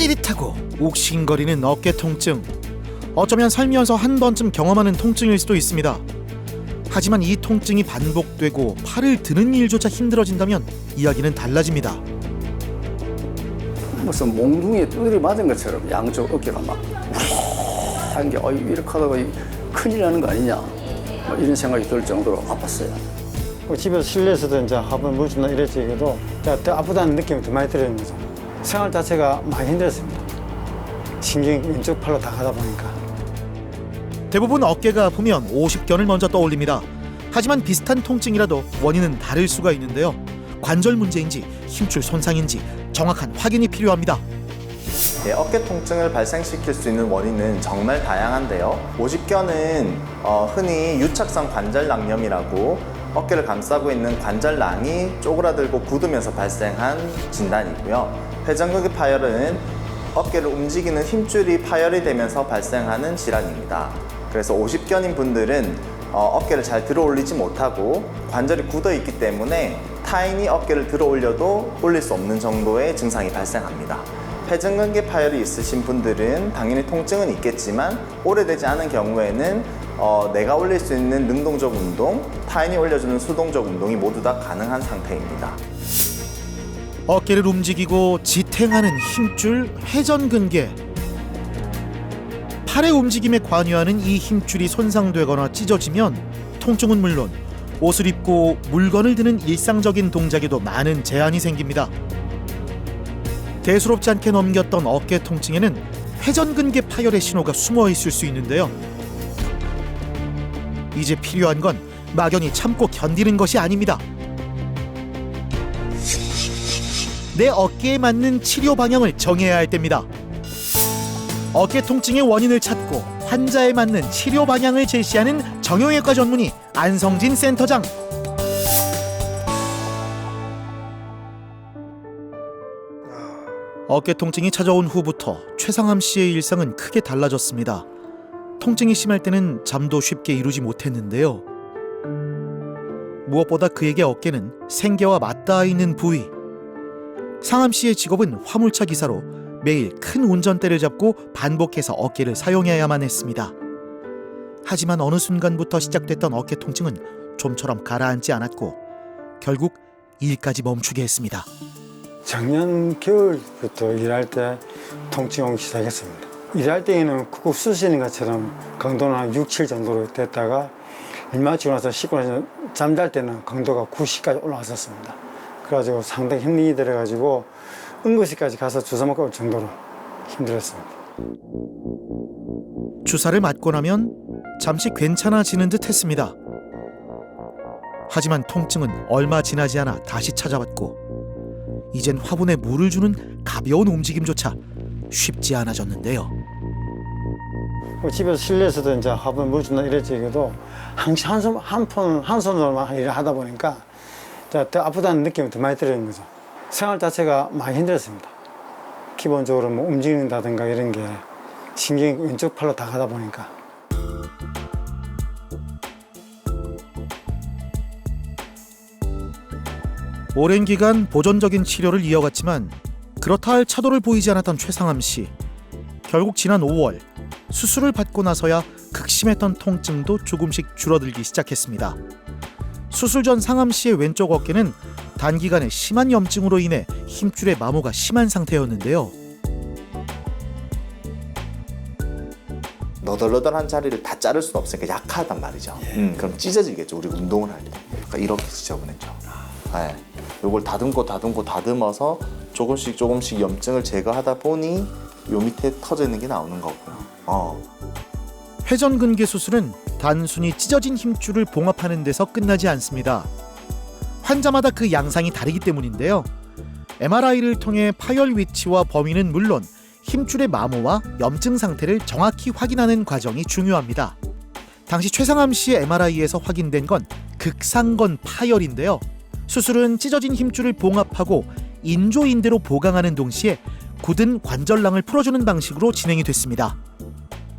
찌릿하고 욱신거리는 어깨 통증. 어쩌면 살면서 한 번쯤 경험하는 통증일 수도 있습니다. 하지만 이 통증이 반복되고 팔을 드는 일조차 힘들어진다면 이야기는 달라집니다. 무슨 몽둥이에 두드려 맞은 것처럼 양쪽 어깨가 막 한 게 이렇게 하다가 큰일 나는 거 아니냐 이런 생각이 들 정도로 아팠어요. 집에서 실내에서도 이제 한번 물주나 이랬지도 더 아프다는 느낌이 더 많이 들었는 거죠. 생활 자체가 많이 힘들었습니다. 신경이 왼쪽 팔로 다 가다 보니까. 대부분 어깨가 아프면 오십견을 먼저 떠올립니다. 하지만 비슷한 통증이라도 원인은 다를 수가 있는데요. 관절 문제인지 힘줄 손상인지 정확한 확인이 필요합니다. 어깨 통증을 발생시킬 수 있는 원인은 정말 다양한데요. 오십견은 흔히 유착성 관절낭염이라고 어깨를 감싸고 있는 관절낭이 쪼그라들고 굳으면서 발생한 진단이고요. 회전근개 파열은 어깨를 움직이는 힘줄이 파열이 되면서 발생하는 질환입니다. 그래서 오십견인 분들은 어깨를 잘 들어 올리지 못하고 관절이 굳어 있기 때문에 타인이 어깨를 들어 올려도 올릴 수 없는 정도의 증상이 발생합니다. 회전근개 파열이 있으신 분들은 당연히 통증은 있겠지만 오래되지 않은 경우에는 내가 올릴 수 있는 능동적 운동, 타인이 올려주는 수동적 운동이 모두 다 가능한 상태입니다. 어깨를 움직이고 지탱하는 힘줄 회전근개. 팔의 움직임에 관여하는 이 힘줄이 손상되거나 찢어지면 통증은 물론 옷을 입고 물건을 드는 일상적인 동작에도 많은 제한이 생깁니다. 대수롭지 않게 넘겼던 어깨 통증에는 회전근개 파열의 신호가 숨어 있을 수 있는데요. 이제 필요한 건 막연히 참고 견디는 것이 아닙니다. 내 어깨에 맞는 치료 방향을 정해야 할 때입니다. 어깨 통증의 원인을 찾고 환자에 맞는 치료 방향을 제시하는 정형외과 전문의 안성진 센터장. 어깨 통증이 찾아온 후부터 최상암 씨의 일상은 크게 달라졌습니다. 통증이 심할 때는 잠도 쉽게 이루지 못했는데요. 무엇보다 그에게 어깨는 생계와 맞닿아 있는 부위. 상암 씨의 직업은 화물차 기사로 매일 큰 운전대를 잡고 반복해서 어깨를 사용해야만 했습니다. 하지만 어느 순간부터 시작됐던 어깨 통증은 좀처럼 가라앉지 않았고 결국 일까지 멈추게 했습니다. 작년 겨울부터 일할 때 통증이 오기 시작했습니다. 일할 때에는 쿡쿡 쑤시는 것처럼 강도는 한 6, 7 정도로 됐다가 일 마치고 나서 씻고 나서 잠잘 때는 강도가 90까지 올라왔었습니다. 그래가지고 상당히 힘이 들어가지고 응급실까지 가서 주사 맞고 올 정도로 힘들었습니다. 주사를 맞고 나면 잠시 괜찮아지는 듯 했습니다. 하지만 통증은 얼마 지나지 않아 다시 찾아왔고 이젠 화분에 물을 주는 가벼운 움직임조차 쉽지 않아졌는데요. 집에서 실내에서도 이제 화분 물주나 이랬지도 항상 한 손으로만 일을 하다 보니까 더 아프다는 느낌이 더 많이 들는 거죠. 생활 자체가 많이 힘들었습니다. 기본적으로 뭐 움직인다든가 이런 게 신경이 왼쪽 팔로 다 가다 보니까. 오랜 기간 보존적인 치료를 이어갔지만 그렇다 할 차도를 보이지 않았던 최상암 씨. 결국 지난 5월 수술을 받고 나서야 극심했던 통증도 조금씩 줄어들기 시작했습니다. 수술 전 상암 씨의 왼쪽 어깨는 단기간에 심한 염증으로 인해 힘줄의 마모가 심한 상태였는데요. 너덜너덜한 자리를 다 자를 수는 없으니까 약하단 말이죠. 그럼 찢어지겠죠. 우리 운동을 할 때. 그러니까 이렇게 지저분했죠. 네. 요걸 다듬어서 조금씩 염증을 제거하다 보니 요 밑에 터져 있는 게 나오는 거고요. 회전근개 수술은 단순히 찢어진 힘줄을 봉합하는 데서 끝나지 않습니다. 환자마다 그 양상이 다르기 때문인데요. MRI를 통해 파열 위치와 범위는 물론 힘줄의 마모와 염증 상태를 정확히 확인하는 과정이 중요합니다. 당시 최상암 씨의 MRI에서 확인된 건 극상건 파열인데요. 수술은 찢어진 힘줄을 봉합하고 인조인대로 보강하는 동시에 굳은 관절낭을 풀어주는 방식으로 진행이 됐습니다.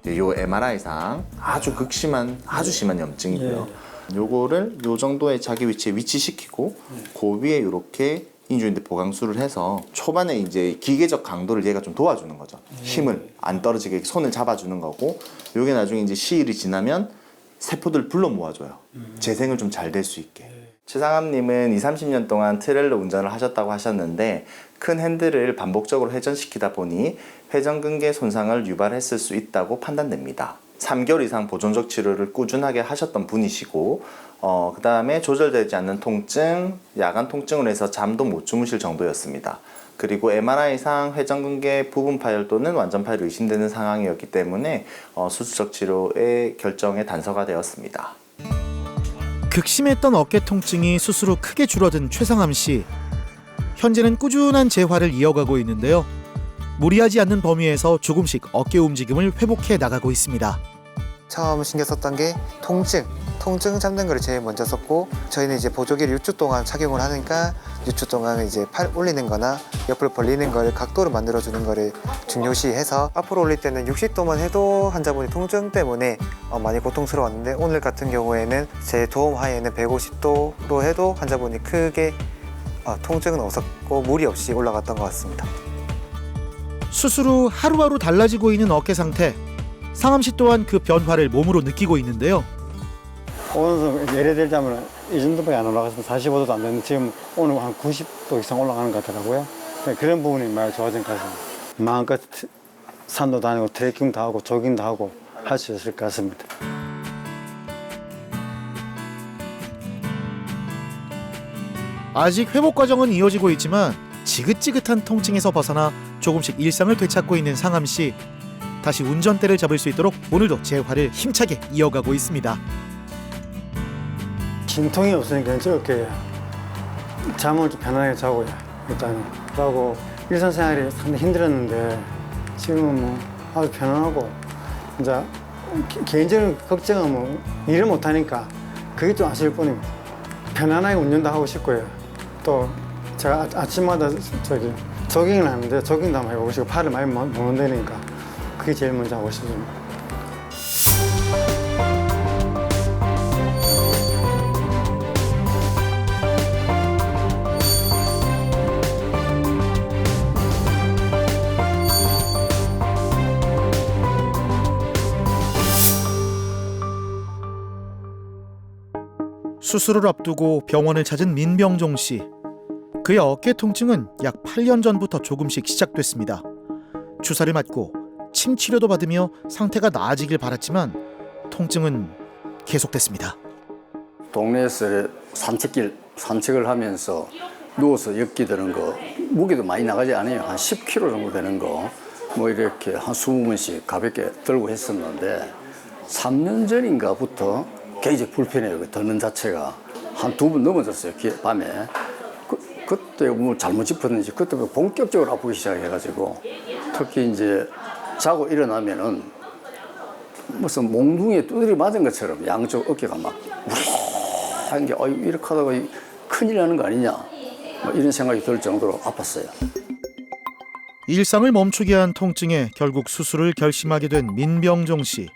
요 MRI상 아주 심한 염증이고요. 요거를 요 정도의 자기 위치에 위치시키고 그 위에 이렇게 인조인대 보강술을 해서 초반에 이제 기계적 강도를 얘가 좀 도와주는 거죠. 힘을 안 떨어지게 손을 잡아주는 거고, 요게 나중에 이제 시일이 지나면 세포들 불러 모아줘요. 재생을 좀 잘 될 수 있게. 최상암님은 20-30년 동안 트레일러 운전을 하셨다고 하셨는데, 큰 핸들을 반복적으로 회전시키다 보니 회전근개 손상을 유발했을 수 있다고 판단됩니다. 3개월 이상 보존적 치료를 꾸준하게 하셨던 분이시고, 그 다음에 조절되지 않는 통증, 야간 통증으로 해서 잠도 못 주무실 정도였습니다. 그리고 MRI상 회전근개 부분 파열 또는 완전 파열이 의심되는 상황이었기 때문에 수술적 치료의 결정에 단서가 되었습니다. 극심했던 어깨 통증이 수술 후 크게 줄어든 최상암 씨. 현재는 꾸준한 재활을 이어가고 있는데요. 무리하지 않는 범위에서 조금씩 어깨 움직임을 회복해 나가고 있습니다. 처음 신경 썼던 게 통증 잡는 거를 제일 먼저 썼고, 저희는 이제 보조기를 6주 동안 착용을 하니까 6주 동안 이제 팔 올리는 거나 옆으로 벌리는 걸 각도를 만들어 주는 거를 중요시해서 앞으로 올릴 때는 60도만 해도 환자분이 통증 때문에 많이 고통스러웠는데, 오늘 같은 경우에는 제 도움 하에는 150도로 해도 환자분이 크게 통증은 없었고 무리 없이 올라갔던 것 같습니다. 수술 후 하루하루 달라지고 있는 어깨 상태. 상암 씨 또한 그 변화를 몸으로 느끼고 있는데요. 오늘 예를 들자면 이 정도밖에 안 올라가서 45도도 안 되는데 지금 오늘 한 90도 이상 올라가는 것 같더라고요. 그런 부분이 많이 좋아진 것 같습니다. 마음껏 산도 다니고 트레킹도 하고 조깅도 하고 할 수 있을 것 같습니다. 아직 회복 과정은 이어지고 있지만 지긋지긋한 통증에서 벗어나 조금씩 일상을 되찾고 있는 상암 씨. 다시 운전대를 잡을 수 있도록 오늘도 재활을 힘차게 이어가고 있습니다. 진통이 없으니까 이렇게 잠을 좀 편안하게 자고요. 일단은 그러고 일상생활이 상당히 힘들었는데 지금은 뭐 아주 편안하고, 이제 개인적인 걱정은 뭐 일을 못하니까 그게 좀 아쉬울 뿐입니다. 편안하게 운전도 하고 싶고요. 또 제가 아침마다 조깅을 하는데 조깅도 한번 해보고 싶고, 팔을 많이 못 온다니까 그게 제일 먼저 하고 싶습니다. 수술을 앞두고 병원을 찾은 민병종 씨. 그의 어깨 통증은 약 8년 전부터 조금씩 시작됐습니다. 주사를 맞고 침 치료도 받으며 상태가 나아지길 바랐지만 통증은 계속됐습니다. 동네에서 산책을 하면서 누워서 엮기 드는 거, 무게도 많이 나가지 않아요. 한 10kg 정도 되는 거 뭐 이렇게 한 20번씩 가볍게 들고 했었는데, 3년 전인가부터 굉장히 불편해요. 그 드는 자체가 한 2번 넘어졌어요. 밤에. 그때 뭐 잘못 짚었는지 그때 본격적으로 아프기 시작해가지고, 특히 이제 자고 일어나면은 무슨 몽둥이에 두드려 맞은 것처럼 양쪽 어깨가 막 우르르한 게 이렇게 하다가 큰일 나는 거 아니냐, 뭐 이런 생각이 들 정도로 아팠어요. 일상을 멈추게 한 통증에 결국 수술을 결심하게 된 민병종 씨.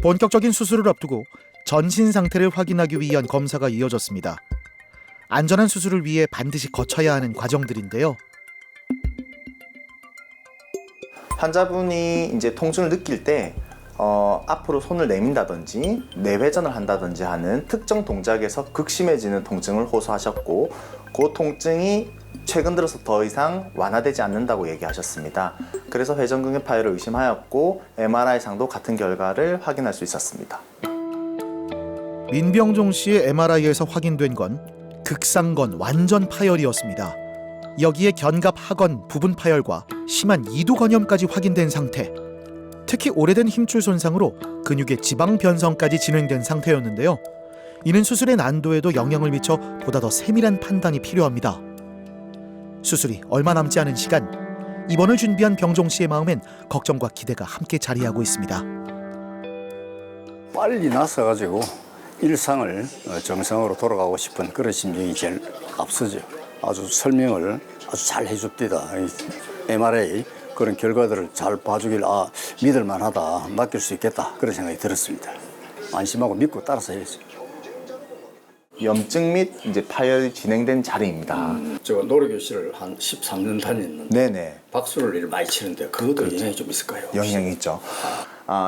본격적인 수술을 앞두고 전신 상태를 확인하기 위한 검사가 이어졌습니다. 안전한 수술을 위해 반드시 거쳐야 하는 과정들인데요. 환자분이 이제 통증을 느낄 때 앞으로 손을 내민다든지 내회전을 한다든지 하는 특정 동작에서 극심해지는 통증을 호소하셨고, 그 통증이 최근 들어서 더 이상 완화되지 않는다고 얘기하셨습니다. 그래서 회전근개 파열을 의심하였고 MRI상도 같은 결과를 확인할 수 있었습니다. 민병종 씨의 MRI에서 확인된 건 극상건 완전 파열이었습니다. 여기에 견갑 하건 부분 파열과 심한 이두 건염까지 확인된 상태. 특히 오래된 힘줄 손상으로 근육의 지방 변성까지 진행된 상태였는데요. 이는 수술의 난도에도 영향을 미쳐 보다 더 세밀한 판단이 필요합니다. 수술이 얼마 남지 않은 시간, 입원을 준비한 병종 씨의 마음엔 걱정과 기대가 함께 자리하고 있습니다. 빨리 나서가지고 일상을 정상으로 돌아가고 싶은 그런 심정이 제일 앞서죠. 아주 설명을 아주 잘 해줍니다. MRI 그런 결과들을 잘 봐주길 믿을 만하다, 맡길 수 있겠다, 그런 생각이 들었습니다. 안심하고 믿고 따라서 해야죠. 염증 및 이제 파열이 진행된 자리입니다. 제가 노래교실을 한 13년 다녔는데 네네. 박수를 많이 치는데 그것도 영향이 좀 있을까요? 영향이 있죠.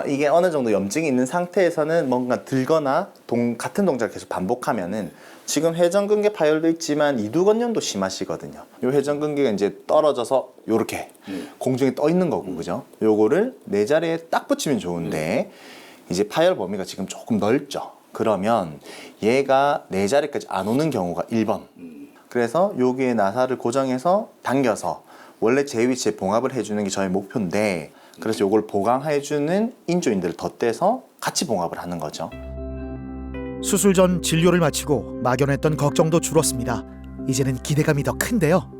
이게 어느 정도 염증이 있는 상태에서는 뭔가 들거나 같은 동작을 계속 반복하면은 지금 회전근개 파열도 있지만 이두건염도 심하시거든요. 이 회전근개가 이제 떨어져서 요렇게 공중에 떠 있는 거고, 그죠? 요거를 내 자리에 딱 붙이면 좋은데 이제 파열 범위가 지금 조금 넓죠. 그러면 얘가 내 자리까지 안 오는 경우가 1번. 그래서 여기에 나사를 고정해서 당겨서 원래 제 위치에 봉합을 해주는 게 저희 목표인데, 그래서 요걸 보강해주는 인조인들을 덧대서 같이 봉합을 하는 거죠. 수술 전 진료를 마치고 막연했던 걱정도 줄었습니다. 이제는 기대감이 더 큰데요.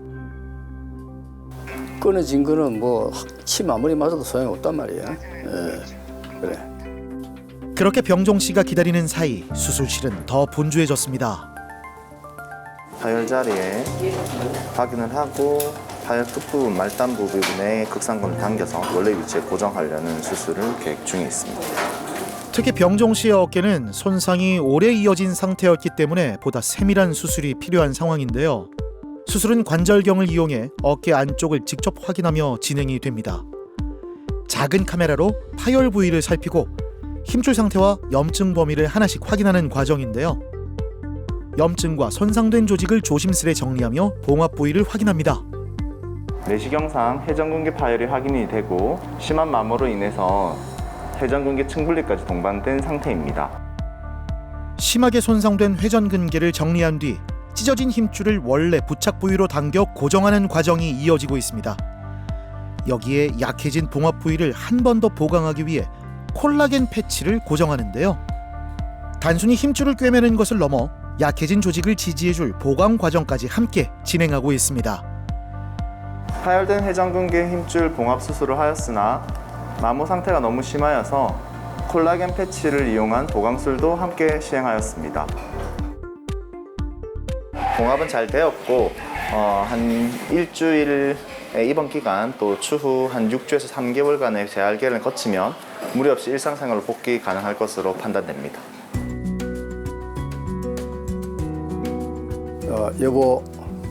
끊어진 거는 뭐 침 아무리 맞아도 소용이 없단 말이야. 예. 그래. 그렇게 병종 씨가 기다리는 사이 수술실은 더 분주해졌습니다. 파열 자리에 확인을 하고 파열 끝부분 말단 부분에 극상근을 당겨서 원래 위치에 고정하려는 수술을 계획 중에 있습니다. 특히 병종 씨의 어깨는 손상이 오래 이어진 상태였기 때문에 보다 세밀한 수술이 필요한 상황인데요. 수술은 관절경을 이용해 어깨 안쪽을 직접 확인하며 진행이 됩니다. 작은 카메라로 파열 부위를 살피고 힘줄 상태와 염증 범위를 하나씩 확인하는 과정인데요. 염증과 손상된 조직을 조심스레 정리하며 봉합 부위를 확인합니다. 내시경상 회전근개 파열이 확인이 되고 심한 마모로 인해서 회전근개 층분리까지 동반된 상태입니다. 심하게 손상된 회전근개를 정리한 뒤 찢어진 힘줄을 원래 부착 부위로 당겨 고정하는 과정이 이어지고 있습니다. 여기에 약해진 봉합 부위를 한 번 더 보강하기 위해 콜라겐 패치를 고정하는데요. 단순히 힘줄을 꿰매는 것을 넘어 약해진 조직을 지지해줄 보강 과정까지 함께 진행하고 있습니다. 파열된 회전근개 힘줄 봉합 수술을 하였으나 마모 상태가 너무 심하여서 콜라겐 패치를 이용한 보강술도 함께 시행하였습니다. 봉합은 잘 되었고 한 일주일의 입원 기간 또 추후 한 6주에서 3개월간의 재활계를 거치면 무리 없이 일상생활로 복귀 가능할 것으로 판단됩니다. 여보,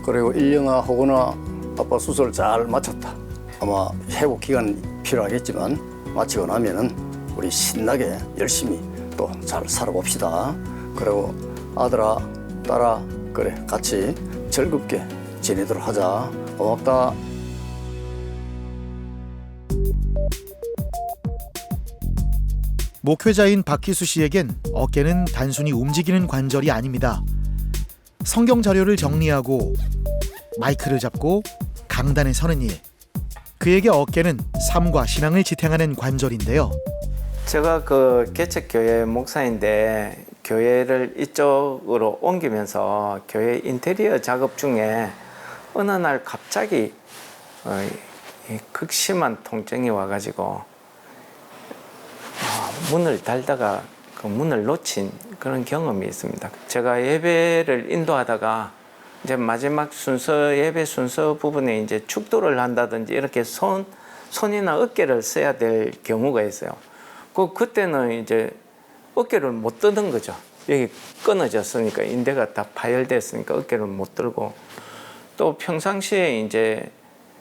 그리고 일령아, 호건아, 아빠 수술 잘 마쳤다. 아마 회복 기간 필요하겠지만 마치고 나면은 우리 신나게 열심히 또 잘 살아봅시다. 그리고 아들아, 딸아, 그래 같이 즐겁게 지내도록 하자. 고맙다. 목회자인 박희수 씨에겐 어깨는 단순히 움직이는 관절이 아닙니다. 성경 자료를 정리하고 마이크를 잡고 강단에 서는 일. 그에게 어깨는 삶과 신앙을 지탱하는 관절인데요. 제가 그 개척교회 목사인데 교회를 이쪽으로 옮기면서 교회 인테리어 작업 중에 어느 날 갑자기 극심한 통증이 와가지고 문을 달다가 그 문을 놓친 그런 경험이 있습니다. 제가 예배를 인도하다가 이제 마지막 순서 예배 순서 부분에 이제 축도를 한다든지 이렇게 손이나 어깨를 써야 될 경우가 있어요. 그때는 이제 어깨를 못 드는 거죠. 여기 끊어졌으니까 인대가 다 파열됐으니까 어깨를 못 들고, 또 평상시에 이제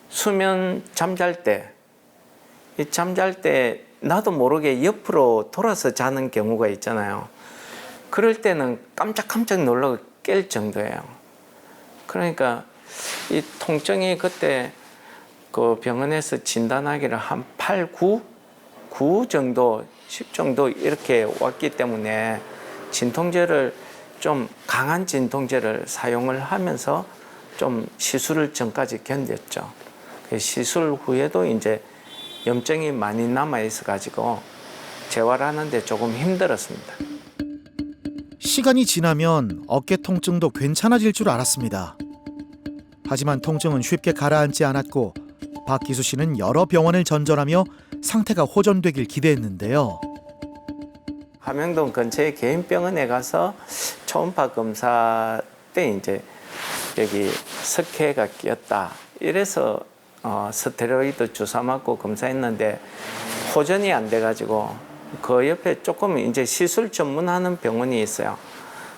수면 잠잘 때 나도 모르게 옆으로 돌아서 자는 경우가 있잖아요. 그럴 때는 깜짝깜짝 놀라고 깰 정도예요. 그러니까 이 통증이 그때 그 병원에서 진단하기를 한 8, 9 정도, 10 정도 이렇게 왔기 때문에 진통제를 좀 강한 진통제를 사용을 하면서 좀 시술 전까지 견뎠죠. 시술 후에도 이제 염증이 많이 남아 있어 가지고 재활하는데 조금 힘들었습니다. 시간이 지나면 어깨 통증도 괜찮아질 줄 알았습니다. 하지만 통증은 쉽게 가라앉지 않았고 박기수 씨는 여러 병원을 전전하며 상태가 호전되길 기대했는데요. 함영동 근처의 개인병원에 가서 초음파 검사 때 이제 여기 석회가 끼었다. 이래서 스테로이드 주사 맞고 검사했는데 호전이 안 돼가지고 그 옆에 조금 이제 시술 전문하는 병원이 있어요.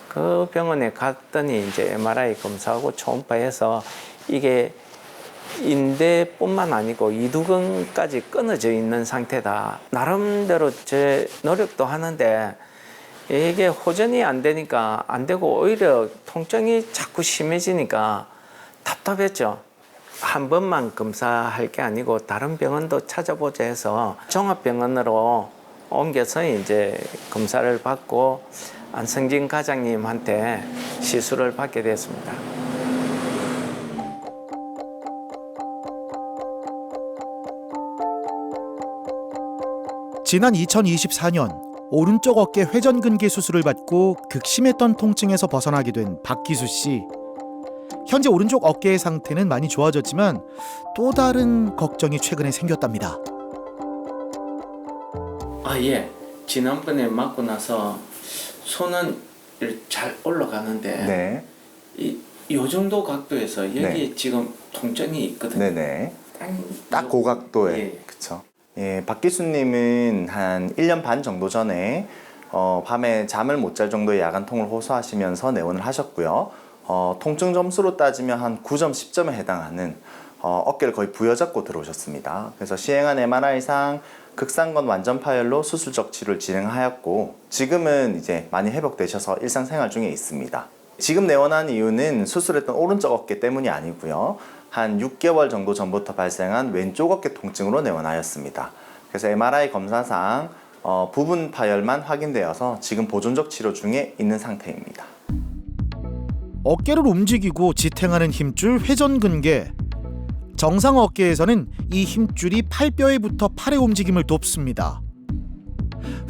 그 병원에 갔더니 이제 MRI 검사하고 초음파해서 이게 인대뿐만 아니고 이두근까지 끊어져 있는 상태다. 나름대로 제 노력도 하는데 이게 호전이 안 되니까 안 되고 오히려 통증이 자꾸 심해지니까 답답했죠. 한 번만 검사할 게 아니고 다른 병원도 찾아보자 해서 종합병원으로 옮겨서 이제 검사를 받고 안성진 과장님한테 시술을 받게 됐습니다. 지난 2024년 오른쪽 어깨 회전근개 수술을 받고 극심했던 통증에서 벗어나게 된 박기수 씨. 현재 오른쪽 어깨의 상태는 많이 좋아졌지만 또 다른 걱정이 최근에 생겼답니다. 예. 지난번에 맞고 나서 손은 잘 올라가는데 네. 요 정도 각도에서 여기 네. 지금 통증이 있거든요. 네네. 딱 고각도에. 예. 그쵸. 예, 박기수님은 한 1년 반 정도 전에 밤에 잠을 못 잘 정도의 야간통을 호소하시면서 내원을 하셨고요. 통증 점수로 따지면 한 9점, 10점에 해당하는 어깨를 거의 부여잡고 들어오셨습니다. 그래서 시행한 MRI상 극상건 완전 파열로 수술적 치료를 진행하였고 지금은 이제 많이 회복되셔서 일상생활 중에 있습니다. 지금 내원한 이유는 수술했던 오른쪽 어깨 때문이 아니고요. 한 6개월 정도 전부터 발생한 왼쪽 어깨 통증으로 내원하였습니다. 그래서 MRI 검사상 부분 파열만 확인되어서 지금 보존적 치료 중에 있는 상태입니다. 어깨를 움직이고 지탱하는 힘줄 회전근개. 정상 어깨에서는 이 힘줄이 팔뼈에 붙어 팔의 움직임을 돕습니다.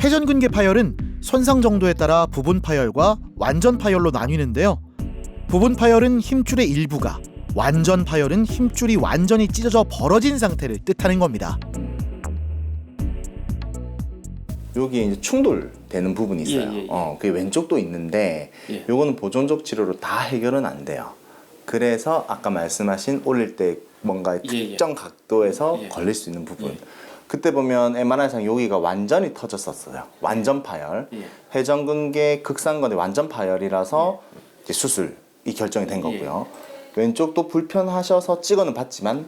회전근개 파열은 손상 정도에 따라 부분 파열과 완전 파열로 나뉘는데요. 부분 파열은 힘줄의 일부가, 완전 파열은 힘줄이 완전히 찢어져 벌어진 상태를 뜻하는 겁니다. 여기 이제 충돌되는 부분이 있어요. 그게 왼쪽도 있는데 요거는 보존적 치료로 다 해결은 안 돼요. 그래서 아까 말씀하신 올릴 때 뭔가 특정 각도에서 걸릴 수 있는 부분. 그때 보면 MRI상 여기가 완전히 터졌었어요. 완전 파열. 회전근개 극상근의 완전 파열이라서 이제 수술이 결정이 된 거고요. 왼쪽도 불편하셔서 찍어는 봤지만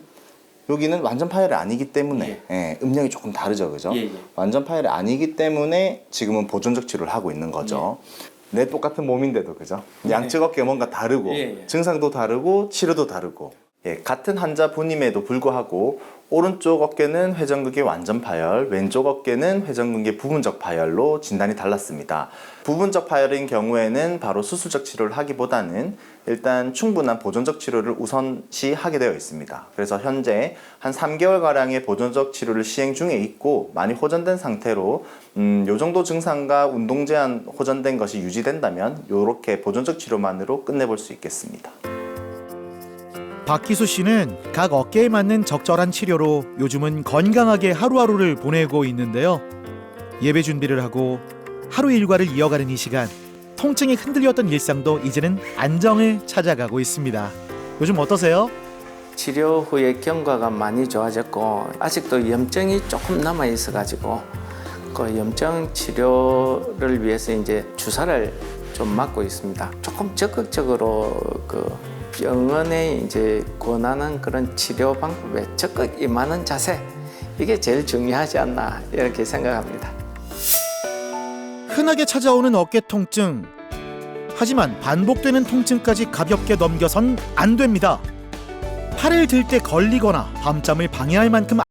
여기는 완전 파열이 아니기 때문에 음량이 조금 다르죠, 그죠? 완전 파열이 아니기 때문에 지금은 보존적 치료를 하고 있는 거죠. 내 똑같은 몸인데도 그죠? 양측 어깨가 뭔가 다르고 증상도 다르고 치료도 다르고 같은 환자분임에도 불구하고 오른쪽 어깨는 회전근개 완전 파열, 왼쪽 어깨는 회전근개 부분적 파열로 진단이 달랐습니다. 부분적 파열인 경우에는 바로 수술적 치료를 하기보다는 일단 충분한 보존적 치료를 우선시 하게 되어 있습니다. 그래서 현재 한 3개월가량의 보존적 치료를 시행 중에 있고 많이 호전된 상태로 요 정도 증상과 운동 제한 호전된 것이 유지된다면 이렇게 보존적 치료만으로 끝내볼 수 있겠습니다. 박기수 씨는 각 어깨에 맞는 적절한 치료로 요즘은 건강하게 하루하루를 보내고 있는데요. 예배 준비를 하고 하루 일과를 이어가는 이 시간, 통증이 흔들렸던 일상도 이제는 안정을 찾아가고 있습니다. 요즘 어떠세요? 치료 후에 경과가 많이 좋아졌고 아직도 염증이 조금 남아 있어가지고 그 염증 치료를 위해서 이제 주사를 좀 맞고 있습니다. 조금 적극적으로 그 병원에 이제 권하는 그런 치료 방법에 적극 임하는 자세, 이게 제일 중요하지 않나 이렇게 생각합니다. 흔하게 찾아오는 어깨 통증. 하지만 반복되는 통증까지 가볍게 넘겨선 안 됩니다. 팔을 들 때 걸리거나 밤잠을 방해할 만큼